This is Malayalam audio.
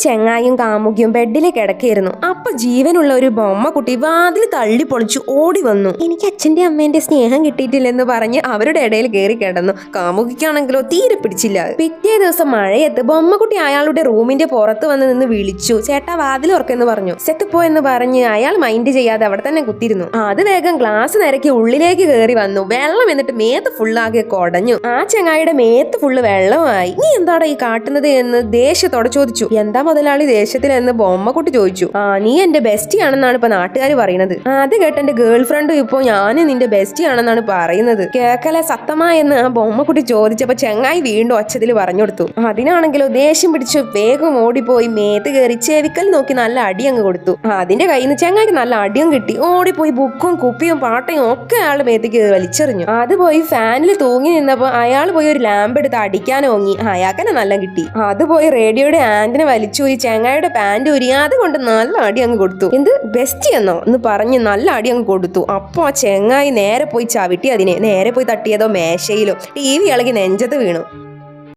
ചെങ്ങായും കാമുകിയും ബെഡിലെ കിടക്കായിരുന്നു. അപ്പൊ ജീവനുള്ള ഒരു ബൊമ്മ കുട്ടി വാതിൽ തള്ളി പൊളിച്ചു ഓടി വന്നു. എനിക്ക് അച്ഛന്റെ അമ്മേന്റെ സ്നേഹം കിട്ടിയിട്ടില്ലെന്ന് പറഞ്ഞ് അവരുടെ ഇടയിൽ കയറി കിടന്നു. കാമുകിക്കാണെങ്കിലോ തീരെ പിടിച്ചില്ല. പിറ്റേ ദിവസം മഴയത്ത് ബൊമ്മക്കുട്ടി അയാളുടെ റൂമിന്റെ പുറത്ത് വന്ന് നിന്ന് വിളിച്ചു, ചേട്ടാ വാതിൽ ഉറക്കെന്ന് പറഞ്ഞു. സെറ്റപ്പോ എന്ന് പറഞ്ഞ് അയാൾ മൈൻഡ് ചെയ്യാതെ അവിടെ തന്നെ കുത്തിരുന്നു. അത് വേഗം ഗ്ലാസ് നിരക്കി ഉള്ളിലേക്ക് കയറി വന്നു. വെള്ളം എന്നിട്ട് മേത്ത് ഫുള്ളാകെ കൊടഞ്ഞു. ആ ചെങ്ങായിയുടെ മേത്ത് ഫുള്ള് വെള്ളമായി. നീ എന്താടാ ഈ കാട്ടുന്നത് എന്ന് ദേഷ്യത്തോടെ ചോദിച്ചു. എന്താ മുതലാളി ദേഷ്യത്തിലെന്ന് ബൊമ്മക്കുട്ടി ചോദിച്ചു. നീ എന്റെ ബെസ്റ്റി ആണെന്നാണ് ഇപ്പൊ നാട്ടുകാർ പറയുന്നത്. അത് കേട്ട് എന്റെ ഗേൾ ഫ്രണ്ടും ഇപ്പൊ ഞാനും നിന്റെ ബെസ്റ്റി ആണെന്നാണ് പറയുന്നത്. കേക്കലെ സത്തമായെന്ന് ആ ബൊമ്മക്കുട്ടി ചോദിച്ചപ്പോ ചെങ്ങായി വീണ്ടും ഒച്ചത്തിൽ പറഞ്ഞു കൊടുത്തു. അതിനാണെങ്കിലോ ദേഷ്യം പിടിച്ചു വേഗം ഓടിപ്പോയി മേത്ത് കയറി ചെവിക്കൽ നോക്കി നല്ല അടി അങ്ങ് കൊടുത്തു. അതിന്റെ കയ്യിൽ നിന്ന് ചെങ്ങായിക്ക് നല്ല അടിയും കിട്ടി. ഓടിപ്പോയി ബുക്കും കുപ്പിയും പാട്ടയും ഒക്കെ അയാളുടെ മേത്തേക്ക് വലിച്ചെറിഞ്ഞു. അത് പോയി ഫാനിൽ തൂങ്ങി നിന്നപ്പോ അയാൾ പോയി ഒരു ലാമ്പ് എടുത്ത് അടിക്കാൻ ഓങ്ങി. അയാൾക്കന്നെ നല്ല കിട്ടി. അത് പോയി റേഡിയോയുടെ ആന്റിനെ വലിച്ചുപോയി ചെങ്ങായിയുടെ പാന്റ് ഊരി അതുകൊണ്ട് നല്ല അടി അങ്ങ് കൊടുത്തു. എന്ത് ബെസ്റ്റ് എന്നോ എന്ന് പറഞ്ഞ് നല്ല അടി അങ്ങ് കൊടുത്തു. അപ്പൊ ആ ചെങ്ങായി നേരെ പോയി ചവിട്ടി അതിനെ നേരെ പോയി തട്ടിയതോ മേശയിലോ. TV ഇളകി നെഞ്ചത്ത് വീണു.